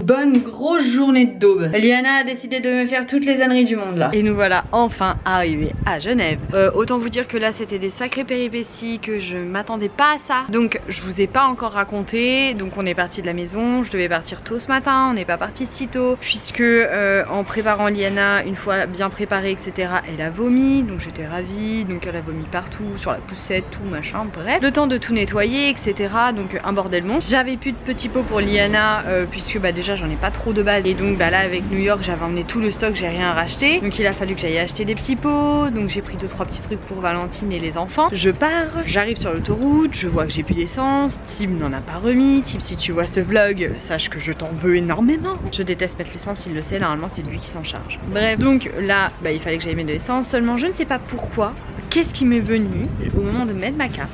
bonne grosse journée de daube. Liana a décidé de me faire toutes les âneries du monde là. Et nous voilà enfin arrivés à Genève. Autant vous dire que là c'était des sacrées péripéties, que je m'attendais pas à ça. Donc je vous ai pas encore raconté. Donc on est parti de la maison, je devais partir tôt ce matin, on n'est pas parti si tôt. Puisque en préparant Liana, une fois bien préparée etc, elle a vomi. Donc j'étais ravie, donc elle a vomi partout, sur la poussette, tout machin, bref. Le temps de tout nettoyer etc, donc un bordel monstre. J'avais plus de petits pots pour Liana puisque bah déjà j'en ai pas trop de base. Et donc bah là avec New York j'avais emmené tout le stock, j'ai rien racheté. Donc il a fallu que j'aille acheter des petits pots. Donc j'ai pris 2-3 petits trucs pour Valentine et les enfants. Je pars, j'arrive sur l'autoroute, je vois que j'ai plus d'essence. Tim n'en a pas remis. Tim, si tu vois ce vlog, sache que je t'en veux énormément. Je déteste mettre l'essence, il le sait, normalement c'est lui qui s'en charge. Bref, donc là bah, il fallait que j'aille mettre de l'essence. Seulement je ne sais pas pourquoi, qu'est-ce qui m'est venu au moment de mettre ma carte,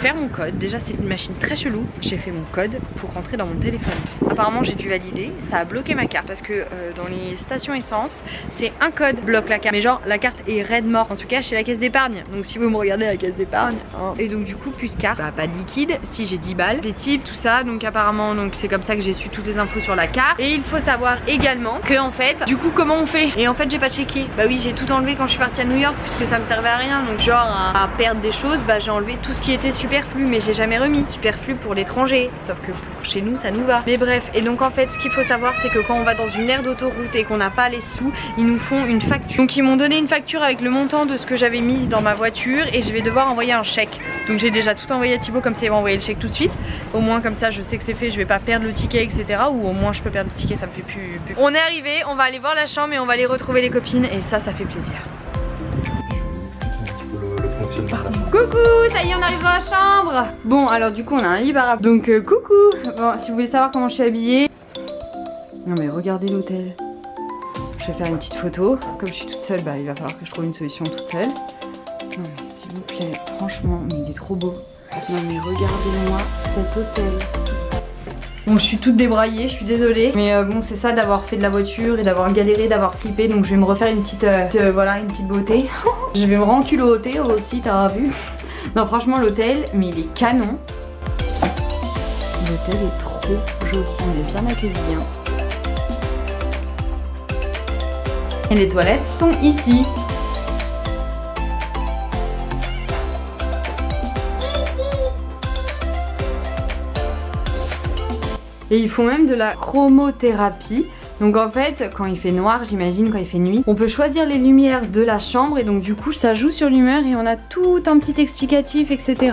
faire mon code. Déjà c'est une machine très chelou. J'ai fait mon code pour rentrer dans mon téléphone. Apparemment j'ai dû valider, ça a bloqué ma carte parce que dans les stations essence c'est un code bloque la carte, mais genre la carte est raide mort, en tout cas chez la caisse d'épargne. Donc si vous me regardez à la caisse d'épargne hein. Et donc du coup plus de carte, bah, pas de liquide. Si j'ai 10 balles, les types tout ça, donc apparemment donc c'est comme ça que j'ai su toutes les infos sur la carte. Et il faut savoir également que en fait du coup comment on fait. Et en fait j'ai pas checké, bah oui j'ai tout enlevé quand je suis partie à New York puisque ça me servait à rien. Donc genre à perdre des choses, bah j'ai enlevé tout ce qui était superflu, mais j'ai jamais remis. Superflu pour l'étranger, sauf que pour chez nous ça nous va. Mais bref, et donc en fait ce qu'il faut savoir c'est que quand on va dans une aire d'autoroute et qu'on n'a pas les sous, ils nous font une facture. Donc ils m'ont donné une facture avec le montant de ce que j'avais mis dans ma voiture et je vais devoir envoyer un chèque. Donc j'ai déjà tout envoyé à Thibaut, comme ça il va envoyer le chèque tout de suite. Au moins comme ça je sais que c'est fait, je vais pas perdre le ticket etc. Ou au moins je peux perdre le ticket, ça me fait plus. On est arrivé, on va aller voir la chambre et on va aller retrouver les copines et ça fait plaisir. Coucou, ça y est on arrive dans la chambre. Bon alors du coup on a un lit barab. Donc coucou. Bon si vous voulez savoir comment je suis habillée. Non mais regardez l'hôtel. Je vais faire une petite photo. Comme je suis toute seule bah il va falloir que je trouve une solution toute seule. Non mais s'il vous plaît, franchement mais il est trop beau. Non mais regardez-moi cet hôtel. Bon je suis toute débraillée, je suis désolée. Mais bon c'est ça d'avoir fait de la voiture et d'avoir galéré, d'avoir flippé. Donc je vais me refaire une petite, voilà une petite beauté. Je vais me renculoter aussi, t'as vu. Non franchement l'hôtel, mais il est canon. L'hôtel est trop joli, on est bien accueillis hein. Et les toilettes sont ici. Et ils font même de la chromothérapie. Donc en fait quand il fait noir, j'imagine quand il fait nuit, on peut choisir les lumières de la chambre. Et donc du coup ça joue sur l'humeur et on a tout un petit explicatif etc.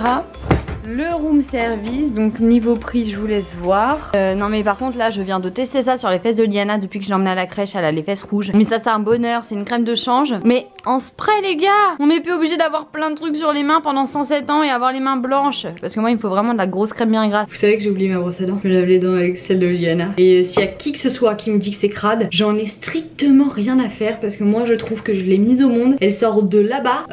Le room service, donc niveau prix je vous laisse voir. Non mais par contre là je viens de tester ça sur les fesses de Liana depuis que je l'ai emmenée à la crèche, elle a les fesses rouges. Mais ça c'est un bonheur, c'est une crème de change. Mais en spray les gars, on n'est plus obligé d'avoir plein de trucs sur les mains pendant 107 ans et avoir les mains blanches. Parce que moi il me faut vraiment de la grosse crème bien grasse. Vous savez que j'ai oublié ma brosse à dents, je me lave les dents avec celle de Liana. Et s'il y a qui que ce soit qui me dit que c'est crade, j'en ai strictement rien à faire. Parce que moi je trouve que je l'ai mise au monde, elle sort de là-bas.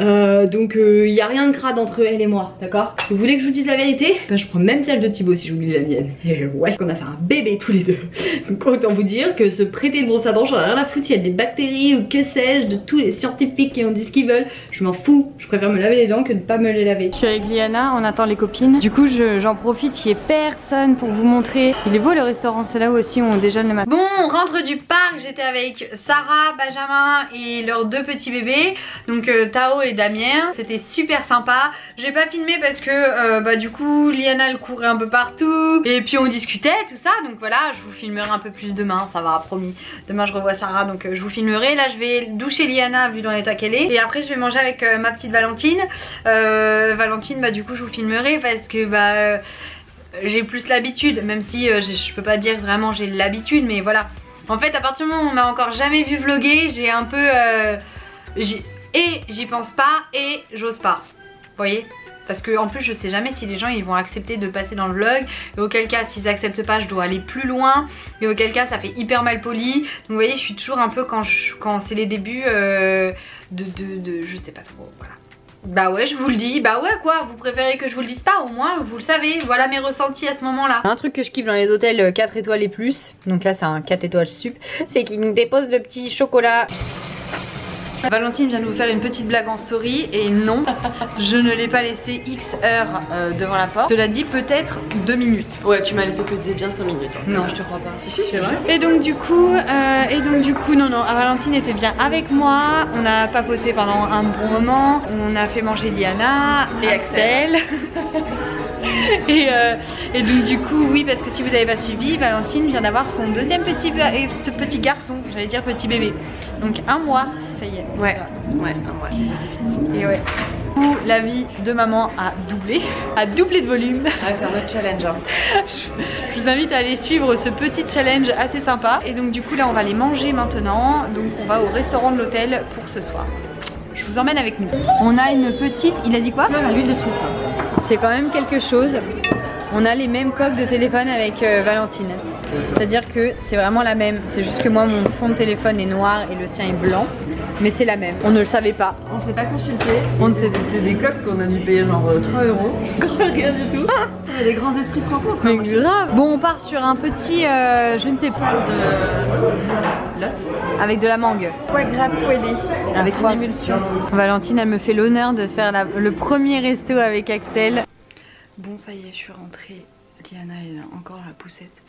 Donc il n'y a rien de crade entre elle et moi, d'accord? Vous voulez que je vous dise la vérité? Ben, je prends même celle de Thibaut si j'oublie la mienne. Et ouais, on a fait un bébé tous les deux. Donc autant vous dire que se prêter une brosse à dents, j'en ai rien à foutre s'il y a des bactéries ou que sais-je, de tous les scientifiques qui ont dit ce qu'ils veulent. Je m'en fous, je préfère me laver les dents que de pas me les laver. Je suis avec Liana, on attend les copines. Du coup j'en profite, il n'y ait personne pour vous montrer. Il est beau le restaurant, c'est là où aussi on déjeune le matin. Bon, on rentre du parc, j'étais avec Sarah, Benjamin et leurs deux petits bébés. Donc Tao et Damien, c'était super sympa. J'ai pas filmé parce que bah du coup Liana elle courait un peu partout et puis on discutait tout ça, donc voilà je vous filmerai un peu plus demain, ça va promis. Demain je revois Sarah donc je vous filmerai. Là je vais doucher Liana vu dans l'état qu'elle est et après je vais manger avec ma petite Valentine. Valentine bah du coup je vous filmerai parce que bah j'ai plus l'habitude, même si je peux pas dire vraiment j'ai l'habitude, mais voilà. En fait à partir du moment où on m'a encore jamais vu vlogger, j'ai un peu j'y pense pas et j'ose pas, vous voyez. Parce que en plus je sais jamais si les gens ils vont accepter de passer dans le vlog. Et auquel cas s'ils acceptent pas je dois aller plus loin. Et auquel cas ça fait hyper mal poli. Donc vous voyez je suis toujours un peu quand c'est les débuts je sais pas trop, voilà. Bah ouais je vous le dis, bah ouais quoi, vous préférez que je vous le dise pas, au moins vous le savez, voilà mes ressentis à ce moment là. Un truc que je kiffe dans les hôtels 4 étoiles et plus, donc là c'est un 4 étoiles sup, c'est qu'ils nous déposent le petit chocolat. Valentine vient de vous faire une petite blague en story et non, je ne l'ai pas laissé X heures devant la porte. Cela dit peut-être 2 minutes. Ouais, tu m'as laissé peser bien 5 minutes. Hein. Non, je te crois pas. Si, c'est vrai. Et donc du coup, non, Valentine était bien avec moi. On a papoté pendant un bon moment. On a fait manger Liana et Axel. Et donc du coup oui, parce que si vous n'avez pas suivi, Valentine vient d'avoir son deuxième petit garçon, j'allais dire petit bébé, donc 1 mois, ça y est. Ouais, ouais, 1 mois, c'est vite. Et ouais, du coup la vie de maman a doublé de volume. Ah, c'est un autre challenge hein. Je vous invite à aller suivre ce petit challenge assez sympa. Et donc du coup là on va aller manger maintenant, donc on va au restaurant de l'hôtel pour ce soir. Je vous emmène avec nous. On a une petite, il a dit quoi? L'huile de truffe. C'est quand même quelque chose. On a les mêmes coques de téléphone avec Valentine. C'est-à-dire que c'est vraiment la même. C'est juste que moi mon fond de téléphone est noir et le sien est blanc. Mais c'est la même. On ne le savait pas. On s'est pas consulté. C'est des coques qu'on a dû payer genre 3 €. Rien du tout. Les grands esprits se rencontrent. Mais grave. Bon, on part sur un petit, je ne sais pas. Avec de la mangue. Ouais, grave poêlé. Avec une émulsion. Valentine, elle me fait l'honneur de faire le premier resto avec Axel. Bon, ça y est, je suis rentrée. Liana est encore dans la poussette.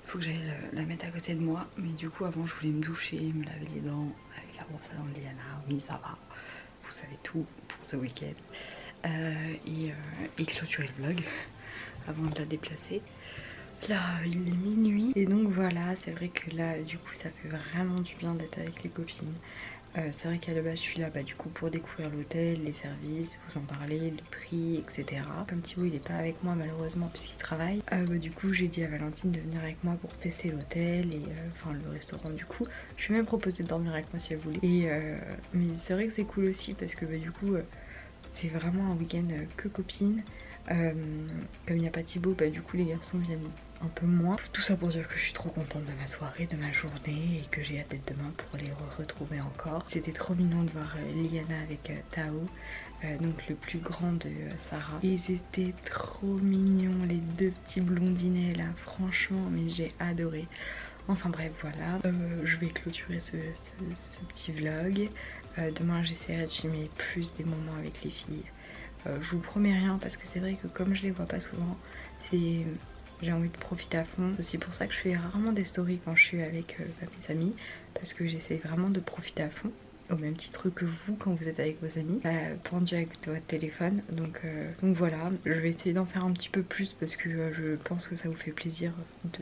Il faut que j'aille la mettre à côté de moi. Mais du coup, avant, je voulais me doucher, me laver les dents avec la brosse à dents de Liana. Oui, ça va. Vous savez tout pour ce week-end. Et clôturer le vlog avant de la déplacer. Là, il est minuit. Et donc voilà, c'est vrai que là, du coup, ça fait vraiment du bien d'être avec les copines. C'est vrai qu'à la base je suis là du coup pour découvrir l'hôtel, les services, vous en parler, le prix, etc. Comme Thibaut il est pas avec moi malheureusement puisqu'il travaille, du coup j'ai dit à Valentine de venir avec moi pour tester l'hôtel et enfin le restaurant du coup. Je lui ai même proposé de dormir avec moi si elle voulait. Mais c'est vrai que c'est cool aussi parce que du coup c'est vraiment un week-end que copines. Comme il n'y a pas Thibaut, du coup les garçons viennent un peu moins. Tout ça pour dire que je suis trop contente de ma soirée, de ma journée et que j'ai hâte d'être demain pour les retrouver encore. C'était trop mignon de voir Liana avec Tao, donc le plus grand de Sarah. Ils étaient trop mignons les deux petits blondinets là, franchement, mais j'ai adoré. Enfin bref voilà, je vais clôturer ce petit vlog. Demain j'essaierai de filmer plus des moments avec les filles. Je vous promets rien parce que c'est vrai que comme je les vois pas souvent, j'ai envie de profiter à fond. C'est aussi pour ça que je fais rarement des stories quand je suis avec mes amis, parce que j'essaie vraiment de profiter à fond. Au même titre que vous quand vous êtes avec vos amis, pendu avec votre téléphone. Donc voilà, je vais essayer d'en faire un petit peu plus parce que je pense que ça vous fait plaisir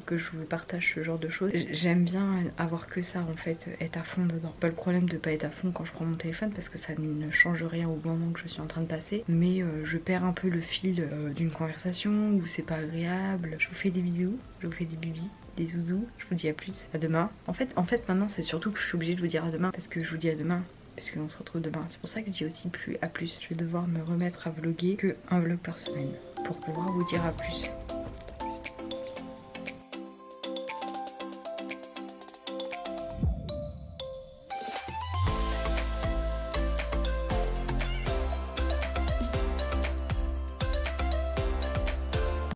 que je vous partage ce genre de choses. J'aime bien avoir que ça en fait, être à fond dedans. Pas le problème de pas être à fond quand je prends mon téléphone parce que ça ne change rien au moment que je suis en train de passer. Mais je perds un peu le fil d'une conversation où c'est pas agréable. Je vous fais des bisous, je vous fais des bibis. Des zouzous, je vous dis à plus, à demain. En fait maintenant c'est surtout que je suis obligée de vous dire à demain parce que je vous dis à demain parce qu'on se retrouve demain. C'est pour ça que je dis aussi plus à plus. Je vais devoir me remettre à vlogger que un vlog par semaine pour pouvoir vous dire à plus.